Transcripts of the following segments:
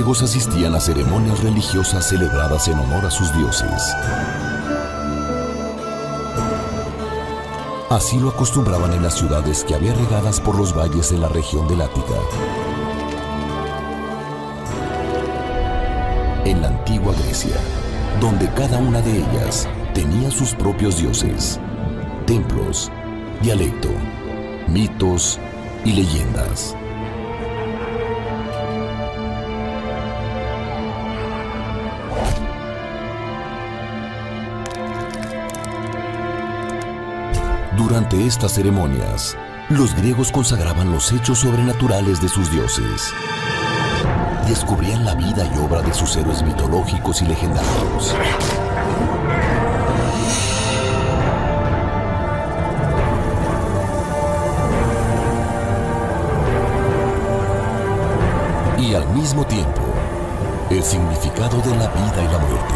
griegos asistían a ceremonias religiosas celebradas en honor a sus dioses. Así lo acostumbraban en las ciudades que había regadas por los valles de la región del Ática. En la antigua Grecia, donde cada una de ellas tenía sus propios dioses, templos, dialecto, mitos y leyendas. Durante estas ceremonias, los griegos consagraban los hechos sobrenaturales de sus dioses. Descubrían la vida y obra de sus héroes mitológicos y legendarios. Y al mismo tiempo, el significado de la vida y la muerte.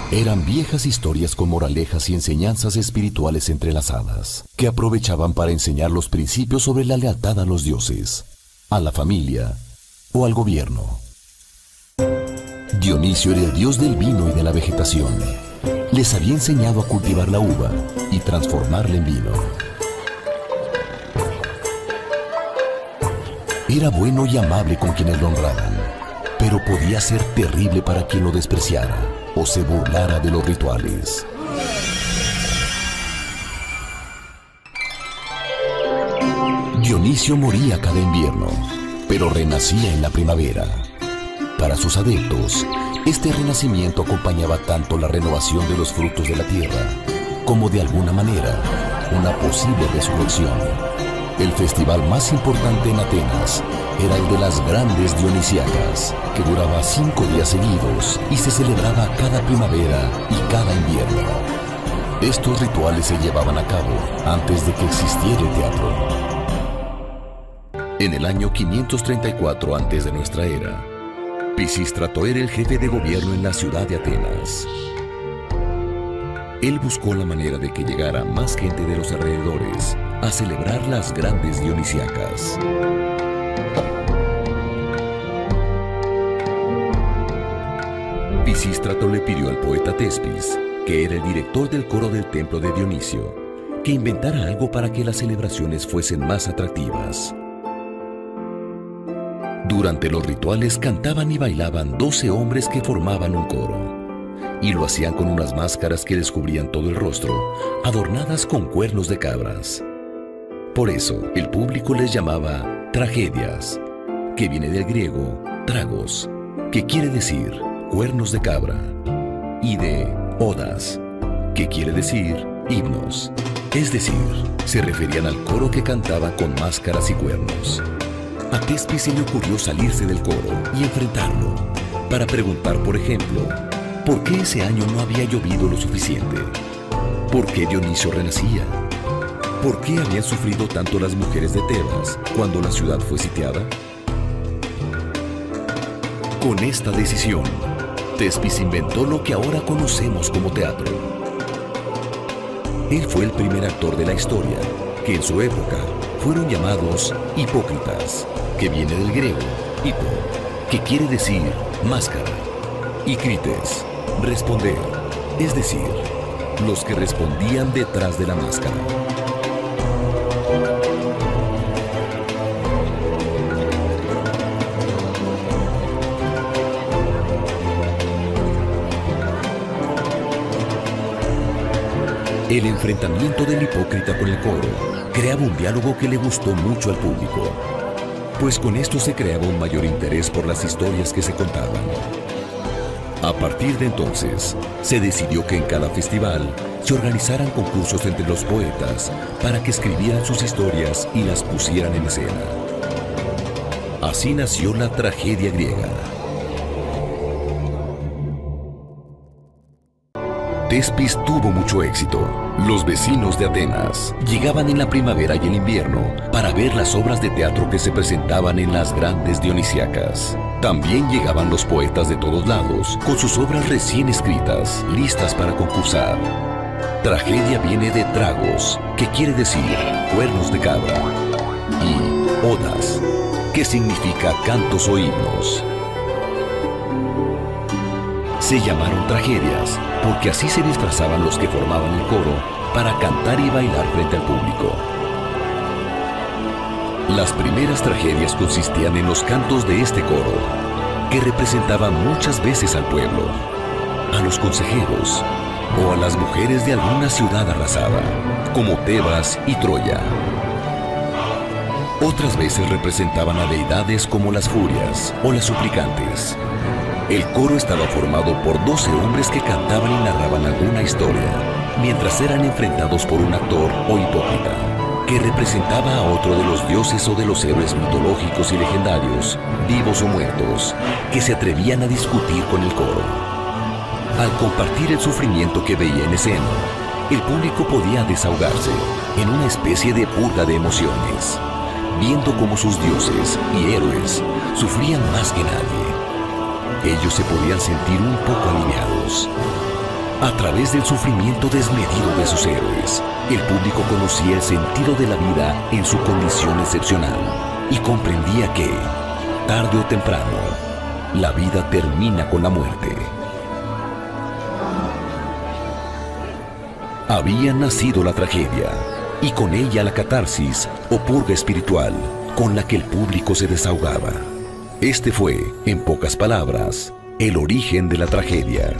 Eran viejas historias con moralejas y enseñanzas espirituales entrelazadas, que aprovechaban para enseñar los principios sobre la lealtad a los dioses, a la familia o al gobierno. Dionisio era el dios del vino y de la vegetación. Les había enseñado a cultivar la uva y transformarla en vino. Era bueno y amable con quienes lo honraban, pero podía ser terrible para quien lo despreciara o se burlara de los rituales. Dionisio moría cada invierno, pero renacía en la primavera. Para sus adeptos, este renacimiento acompañaba tanto la renovación de los frutos de la tierra, como de alguna manera, una posible resurrección. El festival más importante en Atenas era el de las grandes Dionisíacas, que duraba 5 días seguidos y se celebraba cada primavera y cada invierno. Estos rituales se llevaban a cabo antes de que existiera el teatro. En el año 534 antes de nuestra era, Pisístrato era el jefe de gobierno en la ciudad de Atenas. Él buscó la manera de que llegara más gente de los alrededores a celebrar las grandes Dionisíacas. Pisístrato le pidió al poeta Tespis, que era el director del coro del templo de Dionisio, que inventara algo para que las celebraciones fuesen más atractivas. Durante los rituales cantaban y bailaban 12 hombres que formaban un coro, y lo hacían con unas máscaras que les cubrían todo el rostro, adornadas con cuernos de cabras. Por eso, el público les llamaba tragedias, que viene del griego tragos, que quiere decir cuernos de cabra, y de odas, que quiere decir himnos. Es decir, se referían al coro que cantaba con máscaras y cuernos. A Tespis se le ocurrió salirse del coro y enfrentarlo, para preguntar, por ejemplo, ¿por qué ese año no había llovido lo suficiente? ¿Por qué Dionisio renacía? ¿Por qué habían sufrido tanto las mujeres de Tebas cuando la ciudad fue sitiada? Con esta decisión, Tespis inventó lo que ahora conocemos como teatro. Él fue el primer actor de la historia, que en su época fueron llamados hipócritas, que viene del griego hipo, que quiere decir máscara, y crites, responder, es decir, los que respondían detrás de la máscara. El enfrentamiento del hipócrita con el coro creaba un diálogo que le gustó mucho al público, pues con esto se creaba un mayor interés por las historias que se contaban. A partir de entonces, se decidió que en cada festival se organizaran concursos entre los poetas para que escribieran sus historias y las pusieran en escena. Así nació la tragedia griega. Tespis tuvo mucho éxito. Los vecinos de Atenas llegaban en la primavera y el invierno para ver las obras de teatro que se presentaban en las grandes Dionisíacas. También llegaban los poetas de todos lados con sus obras recién escritas, listas para concursar. Tragedia viene de tragos, que quiere decir cuernos de cabra, y odas, que significa cantos o himnos. Se llamaron tragedias porque así se disfrazaban los que formaban el coro para cantar y bailar frente al público. Las primeras tragedias consistían en los cantos de este coro, que representaban muchas veces al pueblo, a los consejeros o a las mujeres de alguna ciudad arrasada, como Tebas y Troya. Otras veces representaban a deidades como las furias o las suplicantes. El coro estaba formado por 12 hombres que cantaban y narraban alguna historia, mientras eran enfrentados por un actor o hipócrita, que representaba a otro de los dioses o de los héroes mitológicos y legendarios, vivos o muertos, que se atrevían a discutir con el coro. Al compartir el sufrimiento que veía en escena, el público podía desahogarse en una especie de purga de emociones, viendo cómo sus dioses y héroes sufrían más que nadie. Ellos se podían sentir un poco aliviados. A través del sufrimiento desmedido de sus héroes, el público conocía el sentido de la vida en su condición excepcional y comprendía que, tarde o temprano, la vida termina con la muerte. Había nacido la tragedia y con ella la catarsis o purga espiritual con la que el público se desahogaba. Este fue, en pocas palabras, el origen de la tragedia.